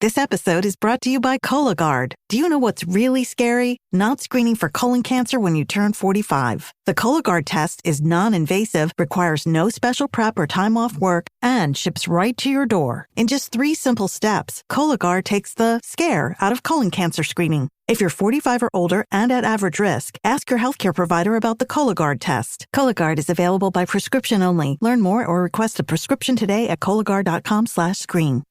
This episode is brought to you by Cologuard. Do you know what's really scary? Not screening for colon cancer when you turn 45. The Cologuard test is non-invasive, requires no special prep or time off work, and ships right to your door. In just 3 simple steps, Cologuard takes the scare out of colon cancer screening. If you're 45 or older and at average risk, ask your healthcare provider about the Cologuard test. Cologuard is available by prescription only. Learn more or request a prescription today at Cologuard.com/screen.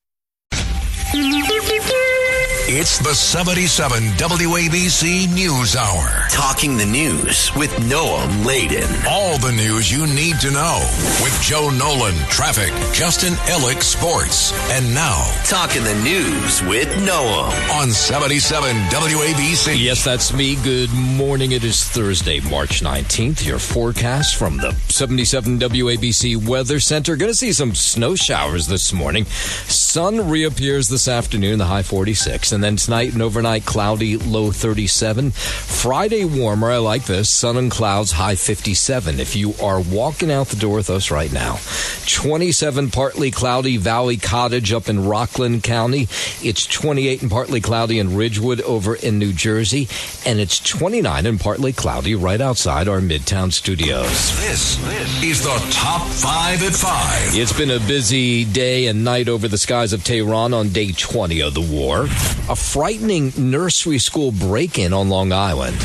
It's the 77 WABC News Hour. Talking the news with Noah Layden. All the news you need to know with Joe Nolan, traffic, Justin Ellick, sports. And now, Talking the news with Noah on 77 WABC. Yes, that's me. Good morning. It is Thursday, March 19th. Your forecast from the 77 WABC Weather Center. Going to see some snow showers this morning. Sun reappears this afternoon, the high 46. And then tonight and overnight, cloudy, low 37. Friday, warmer. I like this. Sun and clouds, high 57. If you are walking out the door with us right now, 27, partly cloudy, Valley Cottage up in Rockland County. It's 28 and partly cloudy in Ridgewood over in New Jersey. And it's 29 and partly cloudy right outside our Midtown studios. This is the Top 5 at 5. It's been a busy day and night over the skies of Tehran on day 20 of the war. A frightening nursery school break-in on Long Island.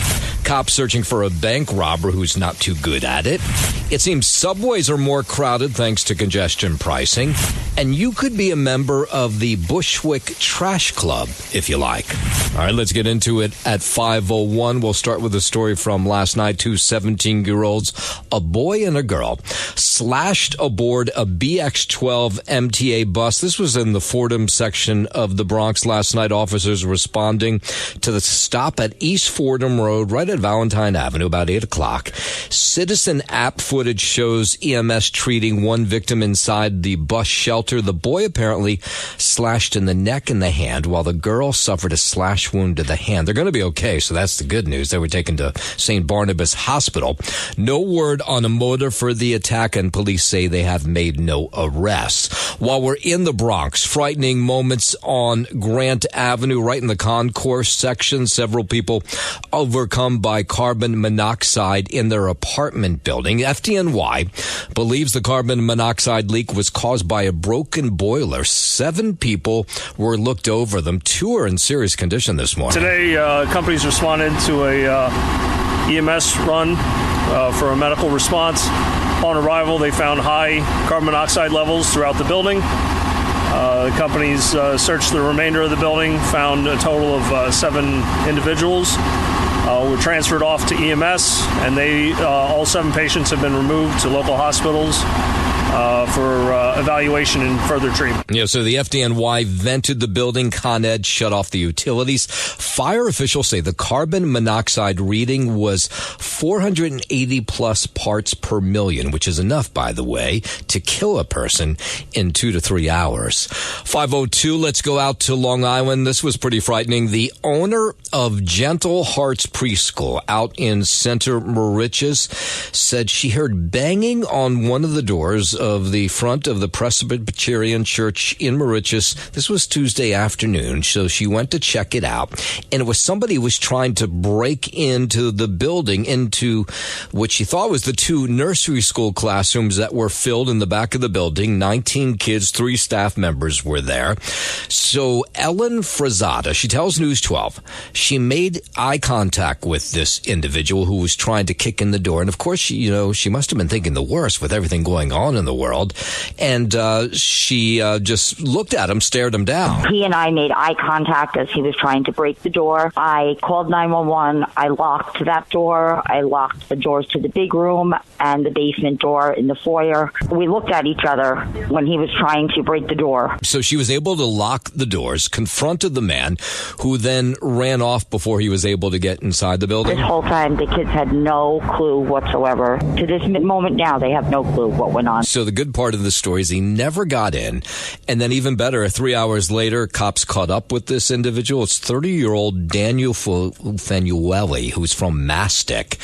Cops searching for a bank robber who's not too good at it. It seems subways are more crowded thanks to congestion pricing. And you could be a member of the Bushwick Trash Club, if you like. All right, let's get into it at 5:01. We'll start with a story from last night. 2 17-year-olds, a boy and a girl, slashed aboard a BX-12 MTA bus. This was in the Fordham section of the Bronx last night. Officers responding to the stop at East Fordham Road, right at Valentine Avenue, about 8 o'clock. Citizen app footage shows EMS treating one victim inside the bus shelter. The boy apparently slashed in the neck and the hand, while the girl suffered a slash wound to the hand. They're going to be okay, so that's the good news. They were taken to St. Barnabas Hospital. No word on a motive for the attack, and police say they have made no arrests. While we're in the Bronx, frightening moments on Grant Avenue, right in the concourse section. Several people overcome by carbon monoxide in their apartment building. FDNY believes the carbon monoxide leak was caused by a broken boiler. 7 people were looked over. Them 2 are in serious condition this morning. Today, companies responded to a EMS run for a medical response. Upon arrival, they found high carbon monoxide levels throughout the building. The companies searched the remainder of the building, found a total of 7 individuals. Were transferred off to EMS, and all 7 patients have been removed to local hospitals for evaluation and further treatment. Yeah, so the FDNY vented the building. Con Ed shut off the utilities. Fire officials say the carbon monoxide reading was 480 plus parts per million, which is enough, by the way, to kill a person in 2 to 3 hours. 5:02, let's go out to Long Island. This was pretty frightening. The owner of Gentle Hearts Preschool out in Center Moriches said she heard banging on one of the doors of the front of the Presbyterian Church in Moriches. This was Tuesday afternoon, so she went to check it out, and it was somebody who was trying to break into the building, into what she thought was the 2 nursery school classrooms that were filled in the back of the building. 19 kids, 3 staff members were there. So Ellen Frazada, she tells News 12, she made eye contact with this individual who was trying to kick in the door, and of course, she must have been thinking the worst with everything going on in the world. And she just looked at him, stared him down. He and I made eye contact as he was trying to break the door. I called 911. I locked that door. I locked the doors to the big room and the basement door in the foyer. We looked at each other when he was trying to break the door. So she was able to lock the doors, confronted the man, who then ran off before he was able to get inside the building. This whole time, the kids had no clue whatsoever. To this moment now, they have no clue what went on. So the good part of the story is he never got in. And then even better, 3 hours later, cops caught up with this individual. It's 30-year-old Daniel Fanueli, who's from Mastic.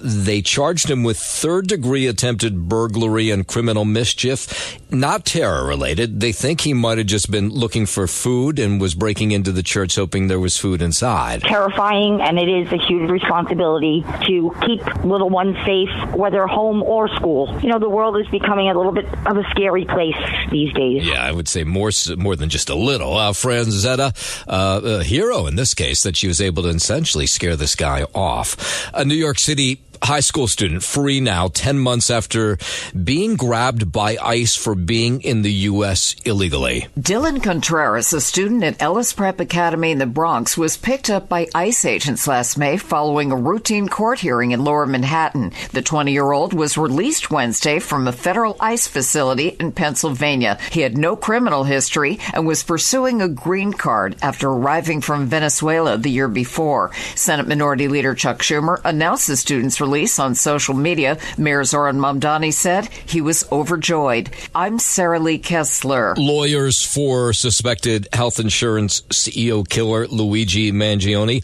They charged him with 3rd-degree attempted burglary and criminal mischief. not terror-related. They think he might have just been looking for food and was breaking into the church hoping there was food inside. Terrifying, and it is a huge responsibility to keep little ones safe, whether home or school. The world is becoming a little bit of a scary place these days. Yeah, I would say more than just a little. Franzetta, a hero in this case, that she was able to essentially scare this guy off. A New York City high school student free now 10 months after being grabbed by ICE for being in the U.S. illegally. Dylan Contreras, a student at Ellis Prep Academy in the Bronx, was picked up by ICE agents last May following a routine court hearing in Lower Manhattan. The 20-year-old was released Wednesday from a federal ICE facility in Pennsylvania. He had no criminal history and was pursuing a green card after arriving from Venezuela the year before. Senate Minority Leader Chuck Schumer announced the student's release on social media. Mayor Zoran Mamdani said he was overjoyed. I'm Sarah Lee Kessler. Lawyers for suspected health insurance CEO killer Luigi Mangione,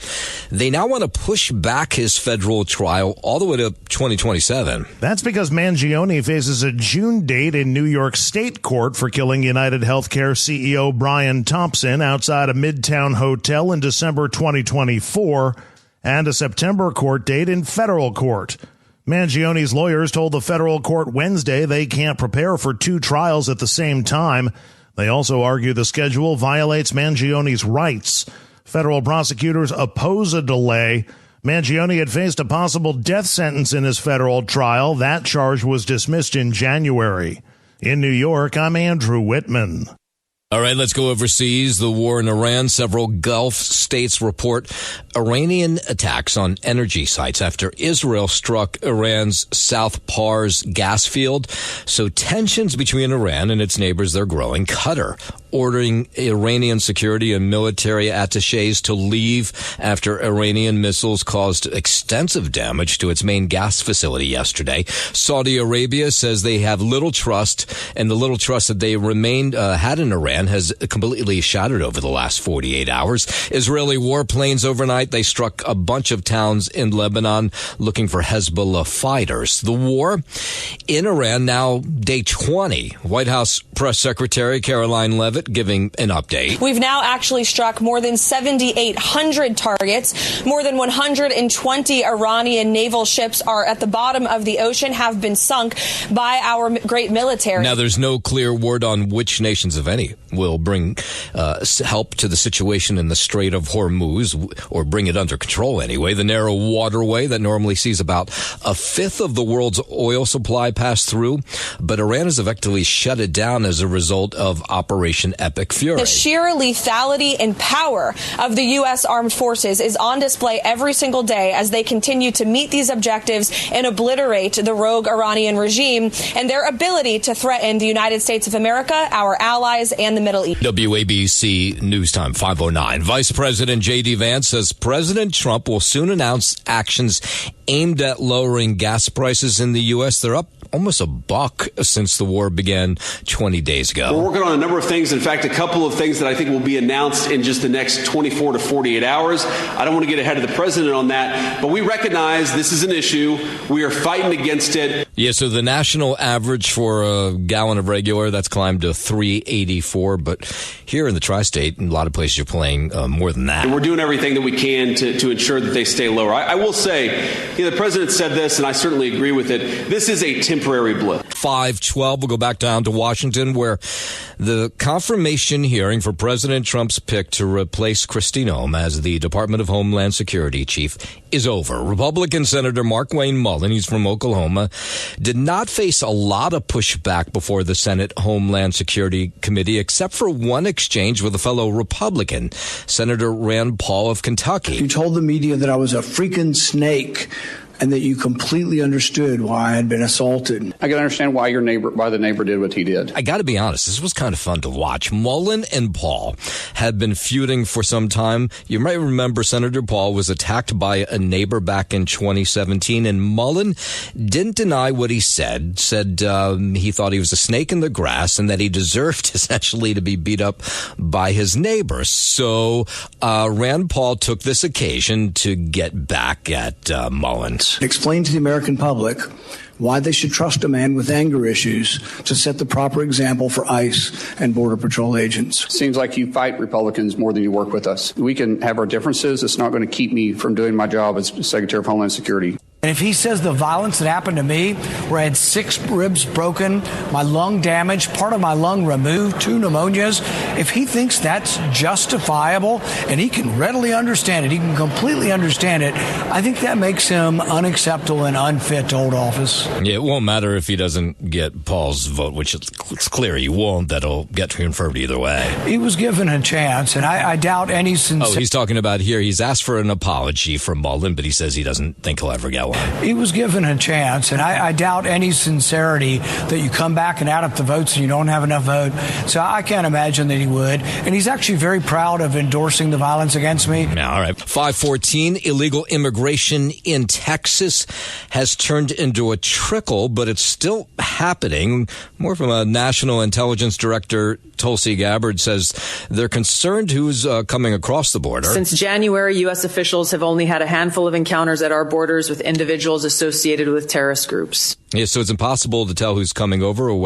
they now want to push back his federal trial all the way to 2027. That's because Mangione faces a June date in New York State court for killing United Healthcare CEO Brian Thompson outside a Midtown hotel in December 2024. And a September court date in federal court. Mangione's lawyers told the federal court Wednesday they can't prepare for two trials at the same time. They also argue the schedule violates Mangione's rights. Federal prosecutors oppose a delay. Mangione had faced a possible death sentence in his federal trial. That charge was dismissed in January. In New York, I'm Andrew Whitman. All right, let's go overseas. The war in Iran. Several Gulf states report Iranian attacks on energy sites after Israel struck Iran's South Pars gas field. So tensions between Iran and its neighbors, they're growing. Qatar ordering Iranian security and military attaches to leave after Iranian missiles caused extensive damage to its main gas facility yesterday. Saudi Arabia says they have little trust, and the little trust that they had in Iran has completely shattered over the last 48 hours. Israeli warplanes overnight, they struck a bunch of towns in Lebanon looking for Hezbollah fighters. The war in Iran now day 20. White House Press Secretary Caroline Leavitt giving an update. We've now actually struck more than 7,800 targets. More than 120 Iranian naval ships are at the bottom of the ocean, have been sunk by our great military. Now, there's no clear word on which nations, if any, will bring help to the situation in the Strait of Hormuz, or bring it under control anyway. The narrow waterway that normally sees about a fifth of the world's oil supply pass through, but Iran has effectively shut it down as a result of Operation Epic Fury. The sheer lethality and power of the U.S. armed forces is on display every single day as they continue to meet these objectives and obliterate the rogue Iranian regime and their ability to threaten the United States of America, our allies, and the Middle East. WABC News Time 5:09. Vice President J.D. Vance says President Trump will soon announce actions aimed at lowering gas prices in the U.S. They're up almost $1 since the war began 20 days ago. We're working on a number of things. In fact, a couple of things that I think will be announced in just the next 24 to 48 hours. I don't want to get ahead of the president on that, but we recognize this is an issue. We are fighting against it. Yeah, so the national average for a gallon of regular, that's climbed to $3.84. But here in the tri-state, in a lot of places, you're paying more than that. And we're doing everything that we can to ensure that they stay lower. I will say, the president said this, and I certainly agree with it. This is a temporary blip. 5:12. We'll go back down to Washington, where the confirmation hearing for President Trump's pick to replace Kristi Noem as the Department of Homeland Security chief is over. Republican Senator Markwayne Mullin, he's from Oklahoma, did not face a lot of pushback before the Senate Homeland Security Committee, except for one exchange with a fellow Republican, Senator Rand Paul of Kentucky. You told the media that I was a freaking snake, and that you completely understood why I had been assaulted. I can understand why the neighbor did what he did. I got to be honest, this was kind of fun to watch. Mullen and Paul had been feuding for some time. You might remember Senator Paul was attacked by a neighbor back in 2017, and Mullen didn't deny what he said he thought he was a snake in the grass and that he deserved essentially to be beat up by his neighbor. So Rand Paul took this occasion to get back at Mullen. this. Explain to the American public why they should trust a man with anger issues to set the proper example for ICE and Border Patrol agents. Seems like you fight Republicans more than you work with us. We can have our differences. It's not going to keep me from doing my job as Secretary of Homeland Security. And if he says the violence that happened to me, where I had 6 ribs broken, my lung damaged, part of my lung removed, 2 pneumonias, if he thinks that's justifiable and he can readily understand it, he can completely understand it, I think that makes him unacceptable and unfit to hold office. Yeah, it won't matter if he doesn't get Paul's vote, which it's clear he won't. That'll get confirmed either way. He was given a chance, and I doubt any sincerity. Oh, he's talking about here. He's asked for an apology from Mullen, but he says he doesn't think he'll ever get one. He was given a chance, and I doubt any sincerity that you come back and add up the votes and you don't have enough vote. So I can't imagine that he would. And he's actually very proud of endorsing the violence against me. Yeah, all right. 514, illegal immigration in Texas has turned into a trickle, but it's still happening. More from a National Intelligence Director, Tulsi Gabbard, says they're concerned who's coming across the border. Since January, U.S. officials have only had a handful of encounters at our borders with individuals associated with terrorist groups. Yeah, so it's impossible to tell who's coming over or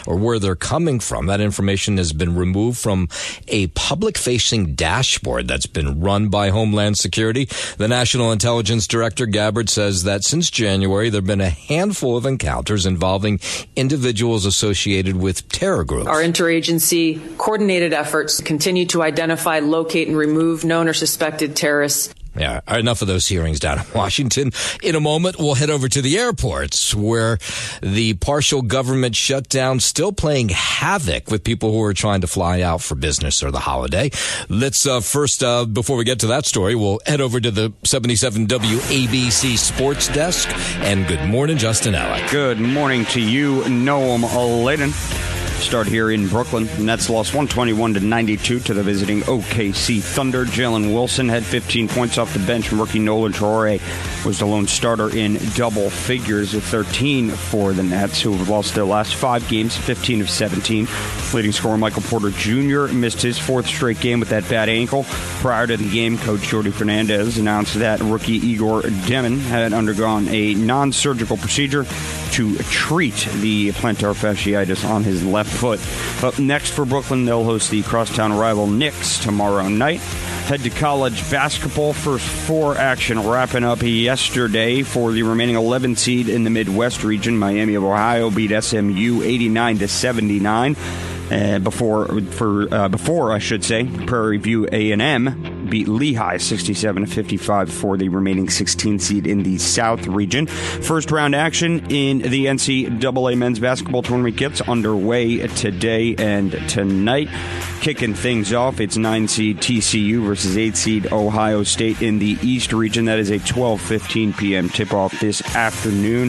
where they're coming from. That information has been removed from a public-facing dashboard that's been run by Homeland Security. The National Intelligence Director, Gabbard, says that since January, there have been a handful of encounters involving individuals associated with terror groups. Our interagency coordinated efforts continue to identify, locate, and remove known or suspected terrorists. Yeah, enough of those hearings down in Washington. In a moment, we'll head over to the airports where the partial government shutdown still playing havoc with people who are trying to fly out for business or the holiday. Let's first, before we get to that story, we'll head over to the 77 WABC Sports Desk. And good morning, Justin Alec. Good morning to you, Noam Layden. Start here in Brooklyn. Nets lost 121-92 to the visiting OKC Thunder. Jalen Wilson had 15 points off the bench. Rookie Nolan Traore was the lone starter in double figures, 13 for the Nets, who have lost their last 5 games, 15 of 17. Leading scorer Michael Porter Jr. missed his 4th straight game with that bad ankle. Prior to the game, Coach Jordi Fernandez announced that rookie Igor Demon had undergone a non-surgical procedure to treat the plantar fasciitis on his left foot. Up next for Brooklyn, they'll host the crosstown rival Knicks tomorrow night. Head to college basketball. First 4 action wrapping up yesterday for the remaining 11 seed in the Midwest region. Miami of Ohio beat SMU 89-79. Before I should say, Prairie View A&M beat Lehigh 67-55 for the remaining 16 seed in the South region. First round action in the NCAA men's basketball tournament gets underway today and tonight. Kicking things off, it's 9 seed TCU versus 8 seed Ohio State in the East region. That is a 12:15 p.m. tip-off this afternoon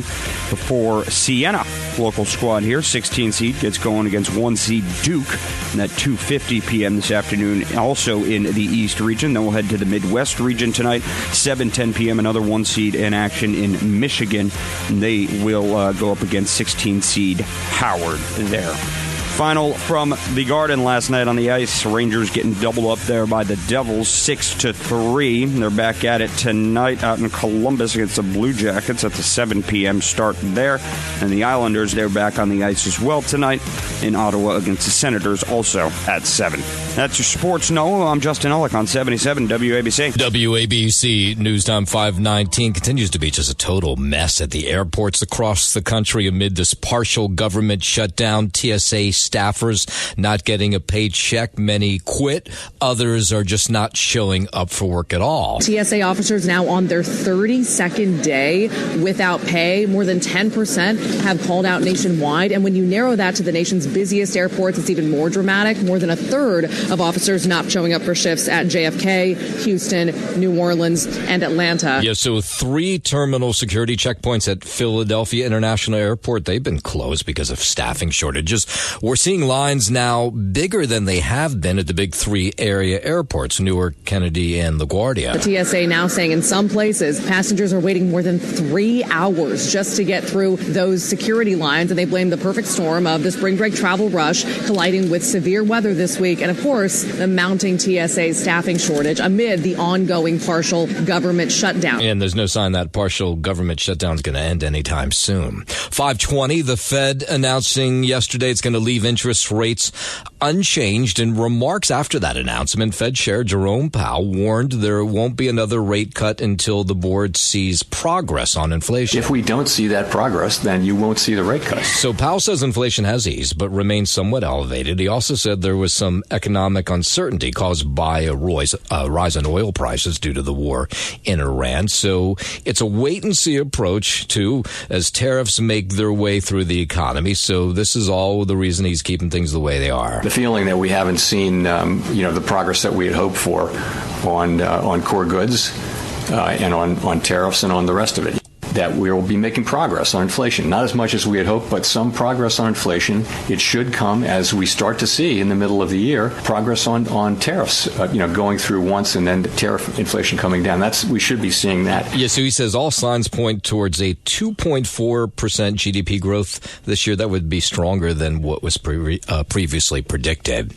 before Siena, local squad here, 16 seed, gets going against 1 seed Duke. And at 2:50 p.m. this afternoon, also in the East region. Then we'll head to the Midwest region tonight, 7:10 p.m. Another 1 seed in action in Michigan. And they will go up against 16 seed Howard there. Final from the Garden last night on the ice. Rangers getting doubled up there by the Devils, 6-3. They're back at it tonight out in Columbus against the Blue Jackets at the 7 p.m. start there. And the Islanders, they're back on the ice as well tonight in Ottawa against the Senators, also at 7. That's your sports. No, I'm Justin Ullich on 77 WABC. WABC News Time 519 continues to be just a total mess at the airports across the country amid this partial government shutdown. TSA staffers not getting a paycheck. Many quit. Others are just not showing up for work at all. TSA officers now on their 32nd day without pay. More than 10% have called out nationwide. And when you narrow that to the nation's busiest airports, it's even more dramatic. More than a third of officers not showing up for shifts at JFK, Houston, New Orleans, and Atlanta. Yeah, so 3 terminal security checkpoints at Philadelphia International Airport, they've been closed because of staffing shortages. We're We're seeing lines now bigger than they have been at the big three area airports, Newark, Kennedy, and LaGuardia. The TSA now saying in some places, passengers are waiting more than 3 hours just to get through those security lines, and they blame the perfect storm of the spring break travel rush colliding with severe weather this week, and of course, the mounting TSA staffing shortage amid the ongoing partial government shutdown. And there's no sign that partial government shutdown is going to end anytime soon. 5:20, the Fed announcing yesterday it's going to leave interest rates unchanged. In remarks after that announcement, Fed Chair Jerome Powell warned there won't be another rate cut until the board sees progress on inflation. If we don't see that progress, then you won't see the rate cuts. So Powell says inflation has eased, but remains somewhat elevated. He also said there was some economic uncertainty caused by a rise in oil prices due to the war in Iran. So it's a wait-and-see approach, too, as tariffs make their way through the economy. So this is all the reason he's keeping things the way they are. The feeling that we haven't seen, the progress that we had hoped for on core goods and on tariffs and on the rest of it. That we will be making progress on inflation. Not as much as we had hoped, but some progress on inflation. It should come as we start to see in the middle of the year progress on tariffs, going through once and then tariff inflation coming down. We should be seeing that. Yeah, so he says all signs point towards a 2.4% GDP growth this year. That would be stronger than what was previously predicted.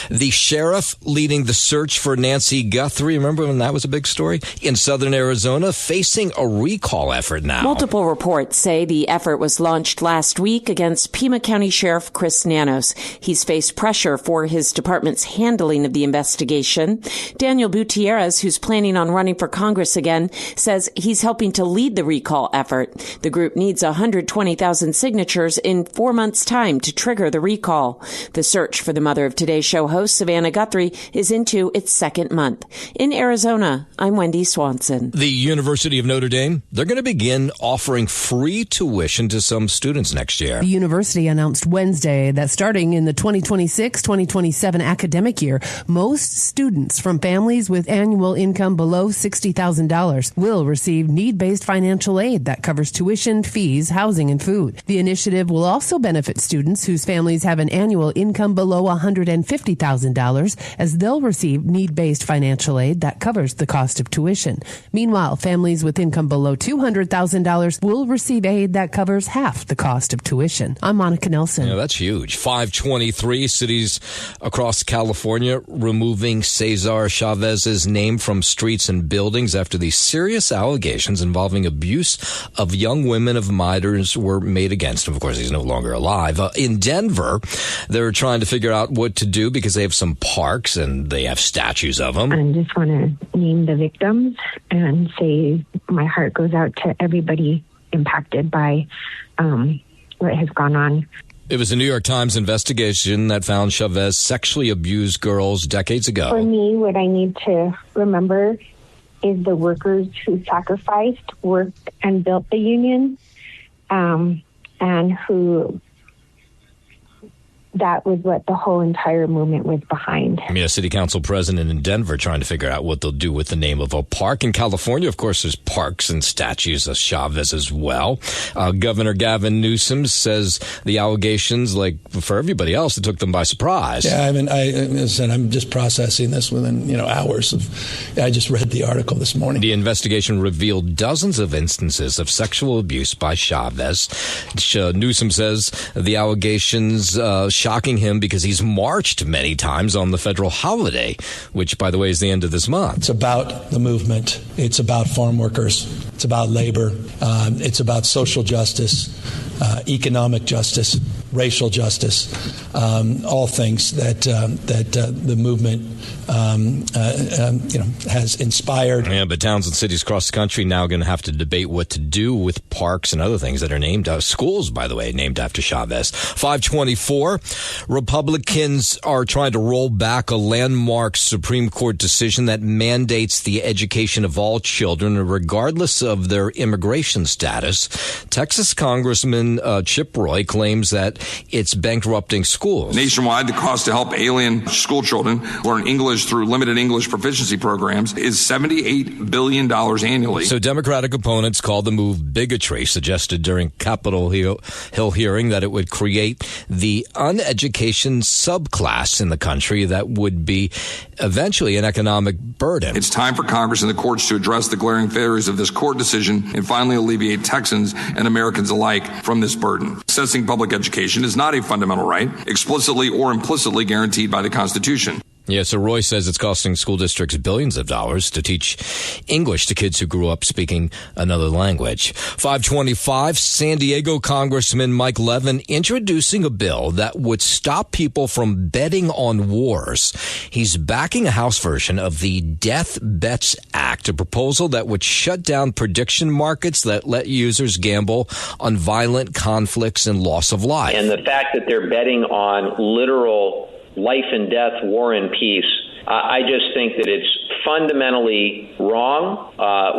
The sheriff leading the search for Nancy Guthrie, remember when that was a big story? In southern Arizona, facing a recall effort now. Multiple reports say the effort was launched last week against Pima County Sheriff Chris Nanos. He's faced pressure for his department's handling of the investigation. Daniel Gutierrez, who's planning on running for Congress again, says he's helping to lead the recall effort. The group needs 120,000 signatures in 4 months' time to trigger the recall. The search for the mother of Today's Show host, Savannah Guthrie, is into its second month. In Arizona, I'm Wendy Swanson. The University of Notre Dame, they're going to begin offering free tuition to some students next year. The university announced Wednesday that starting in the 2026-2027 academic year, most students from families with annual income below $60,000 will receive need-based financial aid that covers tuition, fees, housing, and food. The initiative will also benefit students whose families have an annual income below $150,000, as they'll receive need-based financial aid that covers the cost of tuition. Meanwhile, families with income below $200,000 will receive aid that covers half the cost of tuition. I'm Monica Nelson. Yeah, that's huge. 523 cities across California removing Cesar Chavez's name from streets and buildings after the serious allegations involving abuse of young women of minors were made against him. Of course, he's no longer alive. In Denver, they're trying to figure out what to do because they have some parks and they have statues of him. I just want to name the victims and say my heart goes out to everybody impacted by what has gone on. It was a New York Times investigation that found Chavez sexually abused girls decades ago. For me, what I need to remember is the workers who sacrificed, worked, and built the union, and who... that was what the whole entire movement was behind. Yeah, city council president in Denver trying to figure out what they'll do with the name of a park. In California, of course, there's parks and statues of Chavez as well. Governor Gavin Newsom says the allegations, like for everybody else, it took them by surprise. Yeah, I'm just processing this within hours of. I just read the article this morning. The investigation revealed dozens of instances of sexual abuse by Chavez. Newsom says the allegations shocking him because he's marched many times on the federal holiday, which, by the way, is the end of this month. It's about the movement. It's about farm workers. It's about labor. It's about social justice, economic justice, racial justice, all things that the movement has inspired. Yeah, but towns and cities across the country now going to have to debate what to do with parks and other things that are named schools, by the way, named after Chavez. 524, Republicans are trying to roll back a landmark Supreme Court decision that mandates the education of all children, regardless of their immigration status. Texas Congressman Chip Roy claims that it's bankrupting schools. Nationwide, the cost to help alien school children learn English through limited English proficiency programs is $78 billion annually. So Democratic opponents called the move bigotry, suggested during Capitol Hill hearing that it would create the uneducation subclass in the country that would be eventually an economic burden. It's time for Congress and the courts to address the glaring failures of this court decision and finally alleviate Texans and Americans alike from this burden. Accessing public education is not a fundamental right, explicitly or implicitly guaranteed by the Constitution. Yeah, so Roy says it's costing school districts billions of dollars to teach English to kids who grew up speaking another language. 525, San Diego Congressman Mike Levin introducing a bill that would stop people from betting on wars. He's backing a House version of the Death Bets Act, a proposal that would shut down prediction markets that let users gamble on violent conflicts and loss of life. And the fact that they're betting on literal life and death, war and peace, I just think that it's fundamentally wrong.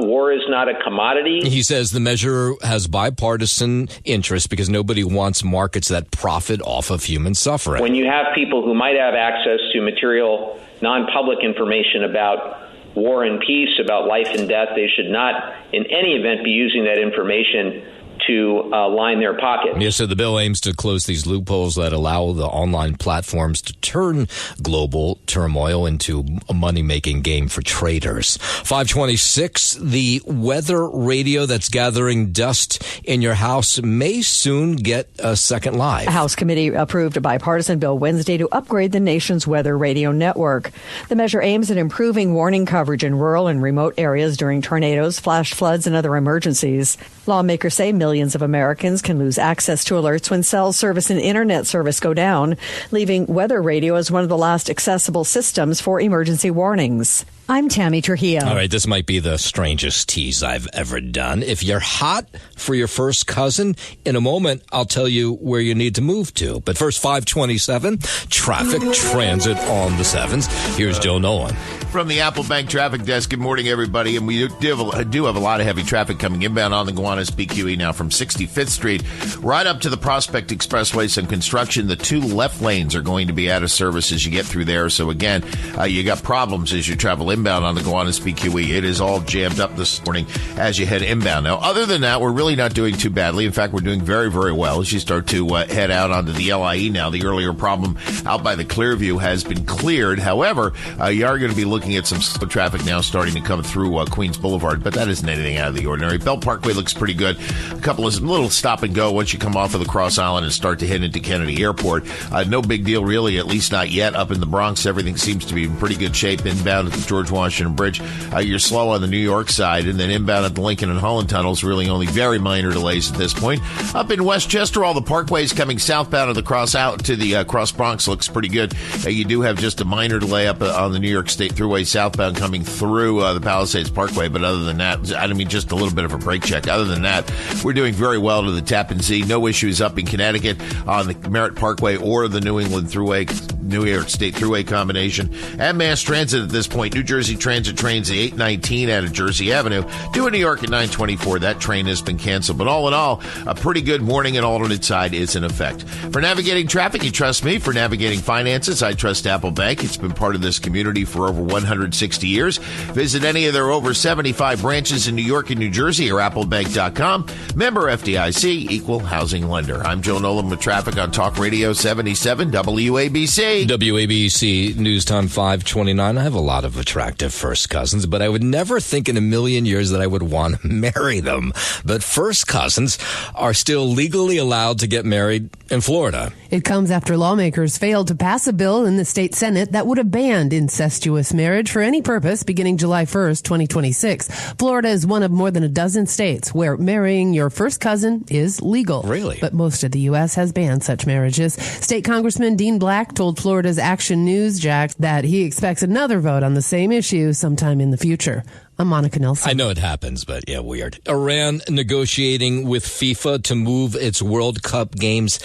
War is not a commodity. He says the measure has bipartisan interest because nobody wants markets that profit off of human suffering. When you have people who might have access to material, non-public information about war and peace, about life and death, they should not in any event be using that information to line their pockets. Yeah, so the bill aims to close these loopholes that allow the online platforms to turn global turmoil into a money-making game for traders. 526, the weather radio that's gathering dust in your house may soon get a second life. A House committee approved a bipartisan bill Wednesday to upgrade the nation's weather radio network. The measure aims at improving warning coverage in rural and remote areas during tornadoes, flash floods, and other emergencies. Lawmakers say millions of Americans can lose access to alerts when cell service and internet service go down, leaving weather radio as one of the last accessible systems for emergency warnings. I'm Tammy Trujillo. All right, this might be the strangest tease I've ever done. If you're hot for your first cousin, in a moment, I'll tell you where you need to move to. But first, 527, traffic transit on the 7s. Here's Joe Nolan. From the Apple Bank Traffic Desk, good morning, everybody. And we do have a lot of heavy traffic coming inbound on the Gowanus BQE now from 65th Street right up to the Prospect Expressway. Some construction. The two left lanes are going to be out of service as you get through there. So, again, you got problems as you travel inbound on the Gowanus BQE. It is all jammed up this morning as you head inbound. Now, other than that, we're really not doing too badly. In fact, we're doing very, very well as you start to head out onto the LIE now. The earlier problem out by the Clearview has been cleared. However, you are going to be looking at some slow traffic now starting to come through Queens Boulevard, but that isn't anything out of the ordinary. Belt Parkway looks pretty good. A couple of little stop and go once you come off of the Cross Island and start to head into Kennedy Airport. No big deal, really, at least not yet. Up in the Bronx, everything seems to be in pretty good shape. Inbound at the George Washington Bridge, you're slow on the New York side, and then inbound at the Lincoln and Holland tunnels, really only very minor delays at this point. Up in Westchester, all the parkways coming southbound of the Cross out to the Cross Bronx looks pretty good. You do have just a minor delay up on the New York State Thruway southbound coming through the Palisades Parkway, but other than that, just a little bit of a brake check. Other than that, we're doing very well to the Tappan Zee. No issues up in Connecticut on the Merritt Parkway or the New England Thruway, New York State Thruway combination. And mass transit at this point. New Jersey Transit trains the 819 out of Jersey Avenue due in New York at 924. That train has been canceled. But all in all, a pretty good morning and alternate side is in effect. For navigating traffic, you trust me. For navigating finances, I trust Apple Bank. It's been part of this community for over 160 years. Visit any of their over 75 branches in New York and New Jersey or applebank.com. Member FDIC, equal housing lender. I'm Joe Nolan with traffic on Talk Radio 77 WABC. WABC News Time 529. I have a lot of attractive first cousins, but I would never think in a million years that I would want to marry them. But first cousins are still legally allowed to get married in Florida. It comes after lawmakers failed to pass a bill in the state Senate that would have banned incestuous marriage for any purpose beginning July 1st, 2026. Florida is one of more than a dozen states where marrying your first cousin is legal. Really? But most of the U.S. has banned such marriages. State Congressman Dean Black told Florida's Action News Jack that he expects another vote on the same issue sometime in the future. I'm Monica Nelson. I know it happens, but yeah, weird. Iran negotiating with FIFA to move its World Cup games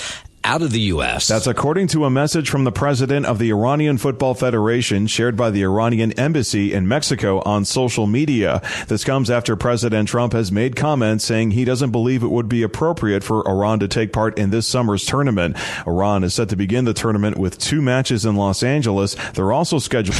out of the U.S. That's according to a message from the president of the Iranian Football Federation shared by the Iranian embassy in Mexico on social media. This comes after President Trump has made comments saying he doesn't believe it would be appropriate for Iran to take part in this summer's tournament. Iran is set to begin the tournament with 2 matches in Los Angeles. They're also scheduled.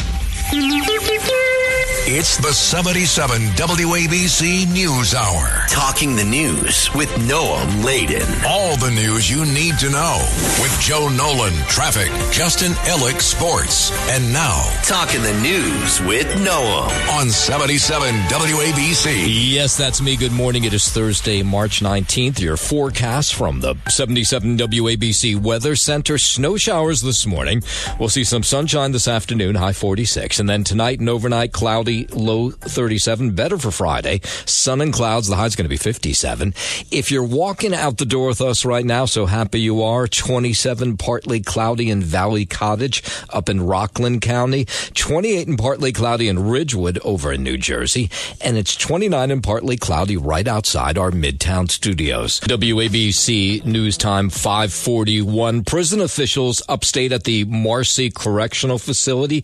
It's the 77 WABC News Hour. Talking the news with Noam Laden. All the news you need to know with Joe Nolan, traffic, Justin Ellick, sports. And now, Talking the News with Noam on 77 WABC. Yes, that's me. Good morning. It is Thursday, March 19th. Your forecast from the 77 WABC Weather Center. Snow showers this morning. We'll see some sunshine this afternoon, high 46. And then tonight and overnight, cloudy, low 37. Better for Friday. Sun and clouds. The high's going to be 57. If you're walking out the door with us right now, so happy you are. 27, partly cloudy in Valley Cottage up in Rockland County. 28 and partly cloudy in Ridgewood over in New Jersey. And it's 29 and partly cloudy right outside our Midtown studios. WABC News Time 5:41. Prison officials upstate at the Marcy Correctional Facility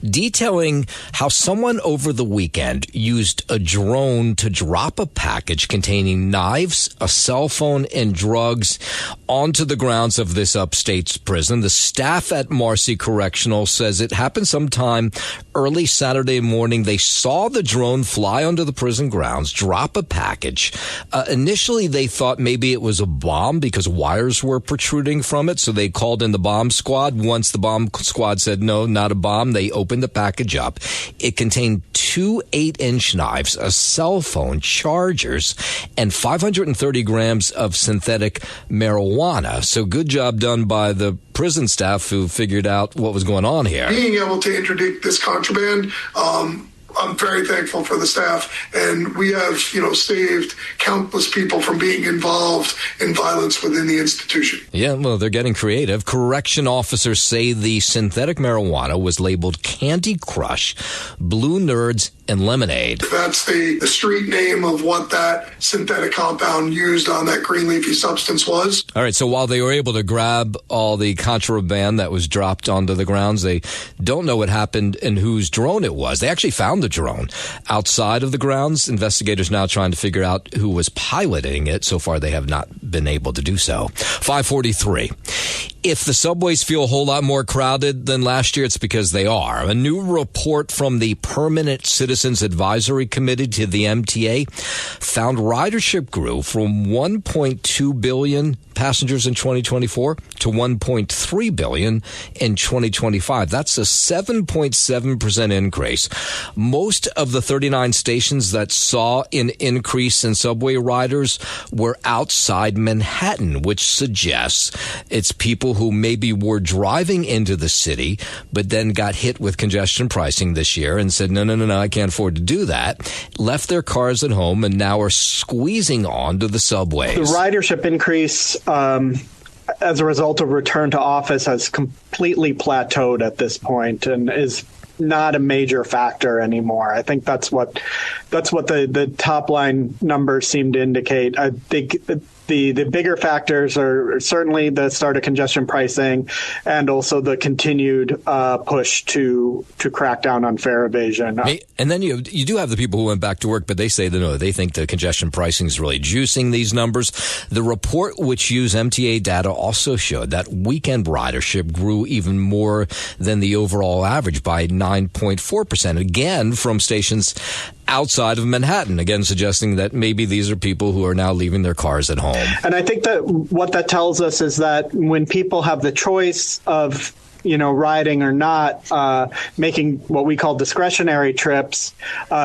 detailing how someone over the weekend used a drone to drop a package containing knives, a cell phone, and drugs onto the grounds of this upstate prison. The staff at Marcy Correctional says it happened sometime early Saturday morning. They saw the drone fly onto the prison grounds, drop a package. Initially, they thought maybe it was a bomb because wires were protruding from it, so they called in the bomb squad. Once the bomb squad said, no, not a bomb, they opened the package up. It contained 2 8-inch knives, a cell phone, chargers, and 530 grams of synthetic marijuana. So good job done by the prison staff who figured out what was going on here. Being able to interdict this contraband, I'm very thankful for the staff, and we have, saved countless people from being involved in violence within the institution. Yeah, well, they're getting creative. Correction officers say the synthetic marijuana was labeled Candy Crush, Blue Nerds, and Lemonade. That's the street name of what that synthetic compound used on that green leafy substance was. All right, so while they were able to grab all the contraband that was dropped onto the grounds, they don't know what happened and whose drone it was. They actually found the drone outside of the grounds. Investigators now trying to figure out who was piloting it. So far, they have not been able to do so. 5:43. If the subways feel a whole lot more crowded than last year, it's because they are. A new report from the Permanent Citizens Advisory Committee to the MTA found ridership grew from 1.2 billion passengers in 2024 to 1.3 billion in 2025. That's a 7.7% increase. Most of the 39 stations that saw an increase in subway riders were outside Manhattan, which suggests it's people who maybe were driving into the city, but then got hit with congestion pricing this year and said, no, I can't afford to do that, left their cars at home, and now are squeezing onto the subways. The ridership increase as a result of return to office has completely plateaued at this point and is not a major factor anymore. I think that's what the top line numbers seem to indicate. I think the bigger factors are certainly the start of congestion pricing and also the continued push to crack down on fare evasion. And then you do have the people who went back to work, but they say that no, they think the congestion pricing is really juicing these numbers. The report, which used MTA data, also showed that weekend ridership grew even more than the overall average by 9.4%, again from stations outside of Manhattan, again suggesting that maybe these are people who are now leaving their cars at home. And I think that what that tells us is that when people have the choice of riding or not, making what we call discretionary trips,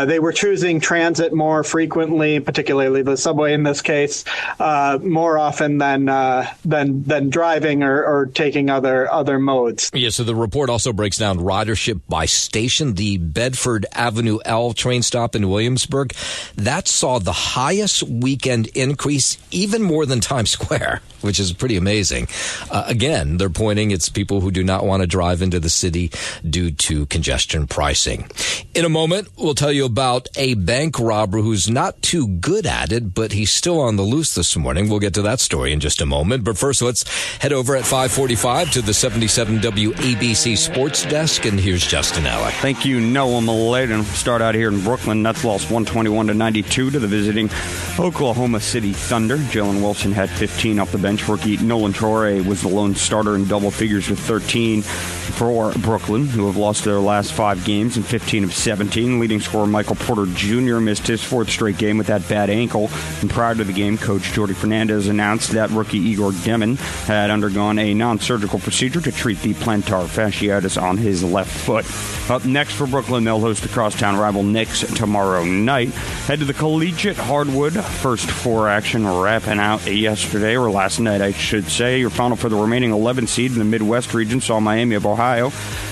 they were choosing transit more frequently, particularly the subway in this case, more often than driving or taking other modes. Yeah, so the report also breaks down ridership by station. The Bedford Avenue L train stop in Williamsburg, that saw the highest weekend increase, even more than Times Square, which is pretty amazing. Again, they're pointing it's people who do not want to drive into the city due to congestion pricing. In a moment, we'll tell you about a bank robber who's not too good at it, but he's still on the loose this morning. We'll get to that story in just a moment. But first, let's head over at 5:45 to the 77 WABC Sports Desk, and here's Justin Alec. Thank you, Noah Maladen. Start out here in Brooklyn. Nets lost 121-92 to the visiting Oklahoma City Thunder. Jalen Wilson had 15 off the bench. Rookie Nolan Traore was the lone starter in double figures with 13 for Brooklyn, who have lost their last 5 games and 15 of 17. Leading scorer Michael Porter Jr. missed his 4th straight game with that bad ankle. And prior to the game, Coach Jordi Fernandez announced that rookie Igor Demon had undergone a non-surgical procedure to treat the plantar fasciitis on his left foot. Up next for Brooklyn, they'll host the crosstown rival Knicks tomorrow night. Head to the collegiate hardwood. First 4 action wrapping out yesterday, or last night, I should say. Your final for the remaining 11 seed in the Midwest region saw Miami of Ohio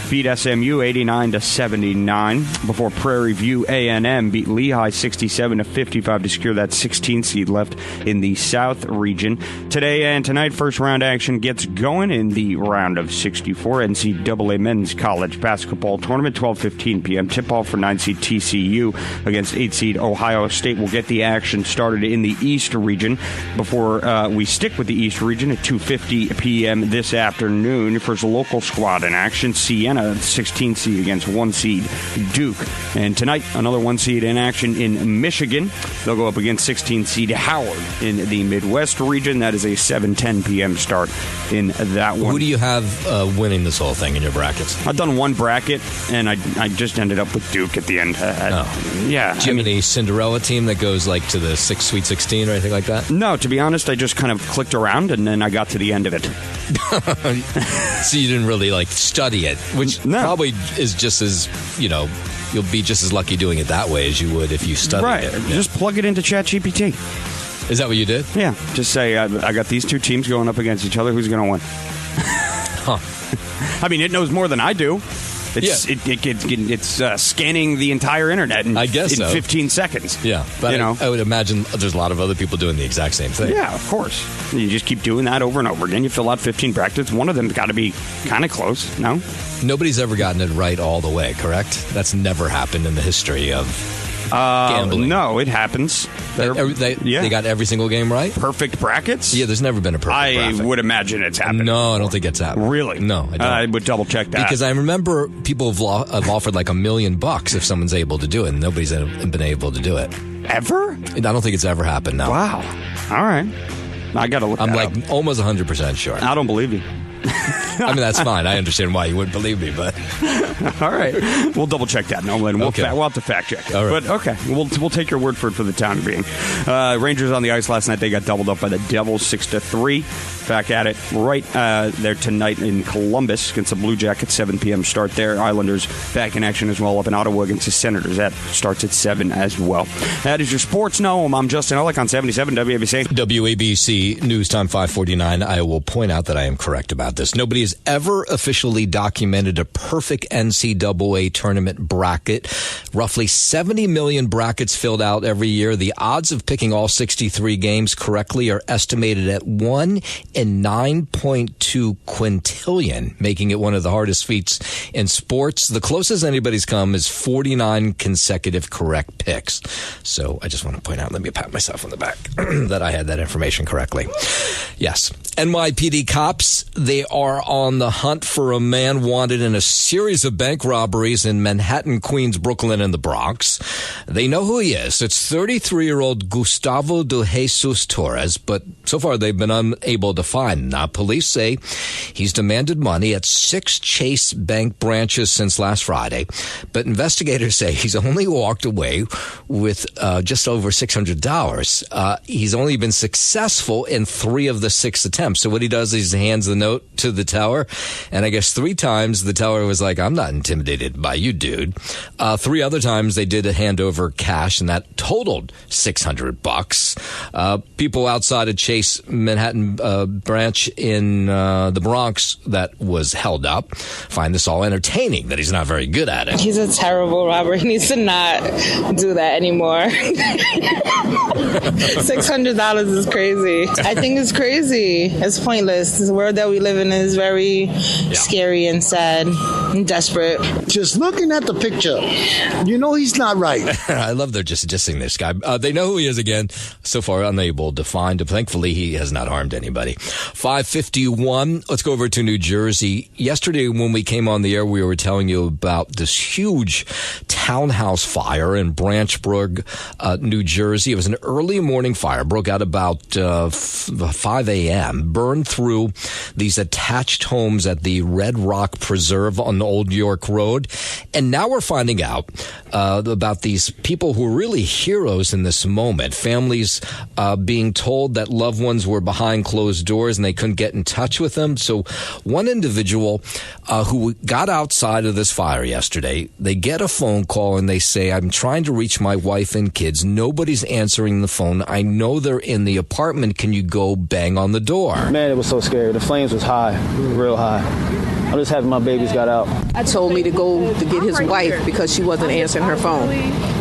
beat SMU 89-79 before Prairie View A&M beat Lehigh 67-55 to secure that 16th seed left in the South region. Today and tonight, first round action gets going in the round of 64 NCAA men's college basketball tournament. 12:15 p.m. tip-off for 9-seed TCU against 8-seed Ohio State. Will get the action started in the East region before we stick with the East region at 2:50 p.m. this afternoon. First local squad in action, Siena, 16th seed against 1-seed Duke. And tonight, another 1-seed in action in Michigan. They'll go up against 16th seed Howard in the Midwest region. That is a 7:10 p.m. start in that one. Who do you have winning this whole thing in your brackets? I've done one bracket, and I just ended up with Duke at the end. Yeah. Do you have any Cinderella team that goes like to the Sweet 16 or anything like that? No, to be honest, I just kind of clicked around, and then I got to the end of it. So you didn't really like study it, which probably is just as, you'll be just as lucky doing it that way as you would if you studied it. Yeah. Just plug it into ChatGPT. Is that what you did? Yeah. Just say, I got these 2 teams going up against each other. Who's going to win? I mean, it knows more than I do. It's scanning the entire internet in 15 seconds. Yeah, but I would imagine there's a lot of other people doing the exact same thing. Yeah, of course. You just keep doing that over and over again. You fill out 15 brackets. One of them's got to be kind of close, no? Nobody's ever gotten it right all the way, correct? That's never happened in the history of gambling. No, it happens. They got every single game right? Perfect brackets? Yeah, there's never been a perfect bracket. I would imagine it's happened. No, I don't think it's happened. Really? No, I don't. I would double check that. Because I remember people have offered like $1 million if someone's able to do it, and nobody's been able to do it. Ever? I don't think it's ever happened, no. Wow. All right. I got to look I'm that like up. almost 100% sure. I don't believe you. I mean, that's fine. I understand why you wouldn't believe me, but... All right. We'll double-check that, Nolan. We'll have to fact-check. All right. But, okay, we'll take your word for it for the time being. Rangers on the ice last night. They got doubled up by the Devils 6-3. Back at it right there tonight in Columbus against the Blue Jackets. 7 p.m. start there. Islanders back in action as well up in Ottawa against the Senators. That starts at 7 as well. That is your Sports Gnome. I'm Justin Ellick on 77 WABC. WABC News Time 5:49. I will point out that I am correct about this. Nobody has ever officially documented a perfect NCAA tournament bracket. Roughly 70 million brackets filled out every year. The odds of picking all 63 games correctly are estimated at 1 in 9.2 quintillion, making it one of the hardest feats in sports. The closest anybody's come is 49 consecutive correct picks. So I just want to point out, let me pat myself on the back, that I had that information correctly. Yes. NYPD cops, they are on the hunt for a man wanted in a series of bank robberies in Manhattan, Queens, Brooklyn, and the Bronx. They know who he is. It's 33-year-old Gustavo de Jesus Torres, but so far they've been unable to find him. Now, police say he's demanded money at 6 Chase Bank branches since last Friday, but investigators say he's only walked away with just over $600. He's only been successful in 3 of the 6 attempts. So what he does is he hands the note to the teller, and I guess 3 times the teller was like, I'm not intimidated by you, dude. 3 other times they did hand over cash, and that totaled $600. People outside of Chase Manhattan branch in the Bronx that was held up find this all entertaining, that he's not very good at it. He's a terrible robber. He needs to not do that anymore. $600 is crazy. I think it's crazy. It's pointless. The world that we live in is very scary and sad. I'm desperate. Just looking at the picture, you know he's not right. I love they're just dissing this guy. They know who he is again. So far unable to find him. Thankfully, he has not harmed anybody. 5:51. Let's go over to New Jersey. Yesterday, when we came on the air, we were telling you about this huge townhouse fire in Branchburg, New Jersey. It was an early morning fire. Broke out about 5 a.m. Burned through these attached homes at the Red Rock Preserve on Old York Road. And now we're finding out about these people who are really heroes in this moment. Families being told that loved ones were behind closed doors and they couldn't get in touch with them. So one individual who got outside of this fire yesterday, they get a phone call and they say, I'm trying to reach my wife and kids. Nobody's answering the phone. I know they're in the apartment. Can you go bang on the door? Man, it was so scary. The flames was high, real high. I'm just happy my babies got out. I told me to go to get his wife because she wasn't answering her phone.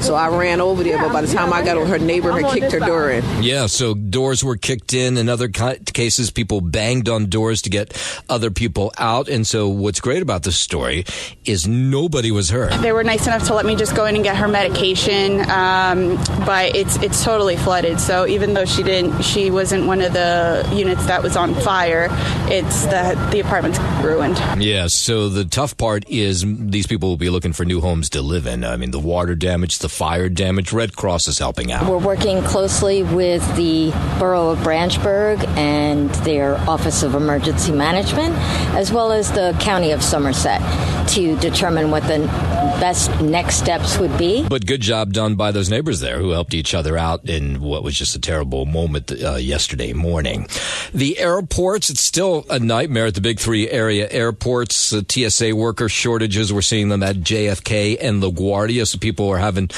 So I ran over there, but by the time I got on, her neighbor had kicked her door in. Yeah, so doors were kicked in. In other cases, people banged on doors to get other people out. And so what's great about this story is nobody was hurt. They were nice enough to let me just go in and get her medication, but it's totally flooded. So even though she wasn't one of the units that was on fire, it's the apartment's ruined. Yeah, so the tough part is these people will be looking for new homes to live in. I mean, the water damage, the fire damage, Red Cross is helping out. We're working closely with the Borough of Branchburg and their Office of Emergency Management, as well as the County of Somerset, to determine what the best next steps would be. But good job done by those neighbors there who helped each other out in what was just a terrible moment yesterday morning. The airports, it's still a nightmare at the big three area airports. TSA worker shortages, we're seeing them at JFK and LaGuardia, so people are having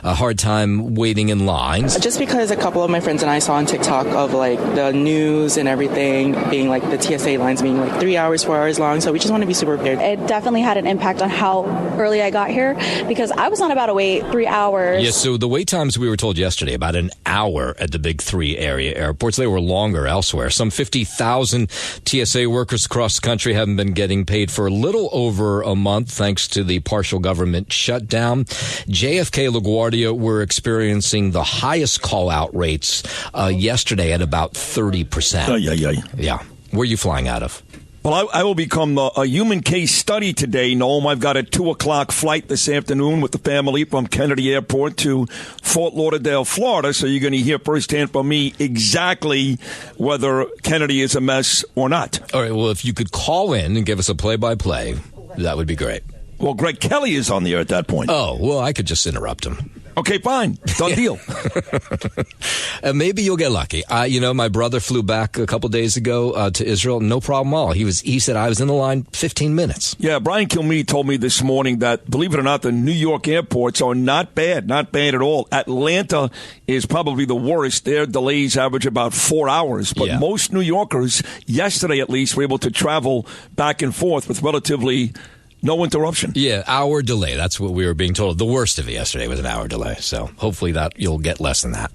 a hard time waiting in lines. Just because a couple of my friends and I saw on TikTok of like the news and everything being like the TSA lines being like 3 hours, 4 hours long, so we just want to be super prepared. It definitely had an impact on how early I got here because I was not about to wait 3 hours. Yeah, so the wait times we were told yesterday, about an hour at the big three area airports. They were longer elsewhere. Some 50,000 TSA workers across the country haven't been getting paid for a little over a month thanks to the partial government shutdown. JFK LaGuardia were experiencing the highest call-out rates yesterday at about 30%. Yeah. Where are you flying out of? Well, I will become a human case study today, Noam. I've got a 2:00 flight this afternoon with the family from Kennedy Airport to Fort Lauderdale, Florida, so you're going to hear firsthand from me exactly whether Kennedy is a mess or not. All right, well, if you could call in and give us a play-by-play, that would be great. Well, Greg Kelly is on the air at that point. Oh, well, I could just interrupt him. Okay, fine. Done deal. Maybe you'll get lucky. My brother flew back a couple days ago to Israel. No problem at all. He said I was in the line 15 minutes. Yeah, Brian Kilmeade told me this morning that, believe it or not, the New York airports are not bad at all. Atlanta is probably the worst. Their delays average about 4 hours. But most New Yorkers, yesterday at least, were able to travel back and forth with relatively no interruption. Yeah, hour delay. That's what we were being told. The worst of it yesterday was an hour delay. So hopefully that you'll get less than that.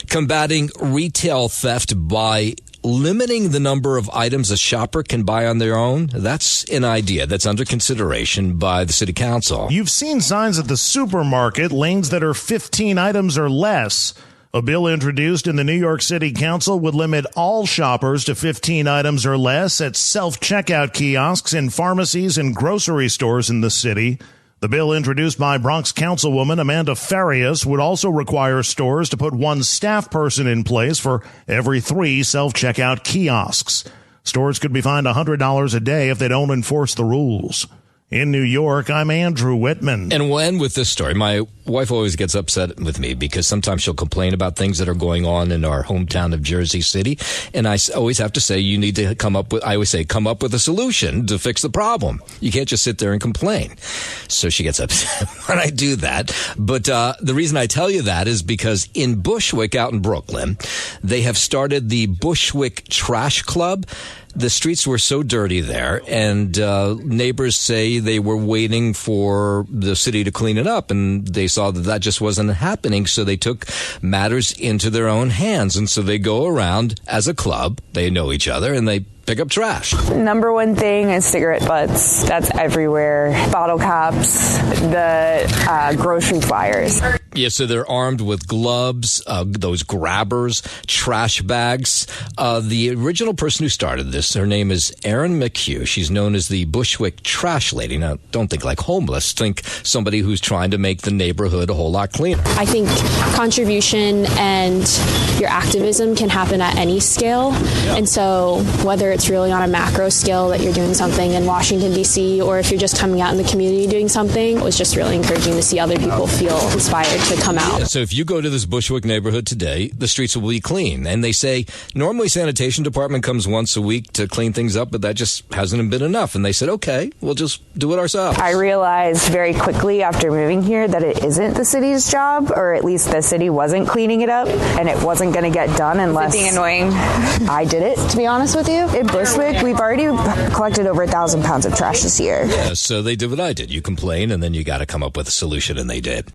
Combating retail theft by limiting the number of items a shopper can buy on their own. That's an idea that's under consideration by the city council. You've seen signs at the supermarket, lanes that are 15 items or less. A bill introduced in the New York City Council would limit all shoppers to 15 items or less at self-checkout kiosks in pharmacies and grocery stores in the city. The bill introduced by Bronx Councilwoman Amanda Farias would also require stores to put one staff person in place for every 3 self-checkout kiosks. Stores could be fined $100 a day if they don't enforce the rules. In New York, I'm Andrew Whitman. And we'll end with this story. My wife always gets upset with me because sometimes she'll complain about things that are going on in our hometown of Jersey City. And I always have to say, you need to come up with a solution to fix the problem. You can't just sit there and complain. So she gets upset when I do that. But the reason I tell you that is because in Bushwick out in Brooklyn, they have started the Bushwick Trash Club. the streets were so dirty there, and neighbors say they were waiting for the city to clean it up, and they saw that just wasn't happening, so they took matters into their own hands. And so they go around as a club, they know each other, and they pick up trash. Number one thing is cigarette butts. That's everywhere. Bottle caps, the grocery flyers. Yeah, so they're armed with gloves, those grabbers, trash bags. The original person who started this, her name is Erin McHugh. She's known as the Bushwick Trash Lady. Now, don't think like homeless. Think somebody who's trying to make the neighborhood a whole lot cleaner. I think contribution and your activism can happen at any scale. Yeah. And so whether it's really on a macro scale that you're doing something in Washington, D.C., or if you're just coming out in the community doing something, it was just really encouraging to see other people feel inspired to come out. So if you go to this Bushwick neighborhood today, the streets will be clean. And they say normally sanitation department comes once a week to clean things up, but that just hasn't been enough. And they said, okay, we'll just do it ourselves. I realized very quickly after moving here that it isn't the city's job, or at least the city wasn't cleaning it up, and it wasn't going to get done unless being annoying. I did it, to be honest with you. In Bushwick, we've already collected over 1,000 pounds of trash this year. Yeah, so they did what I did. You complain, and then you got to come up with a solution, and they did.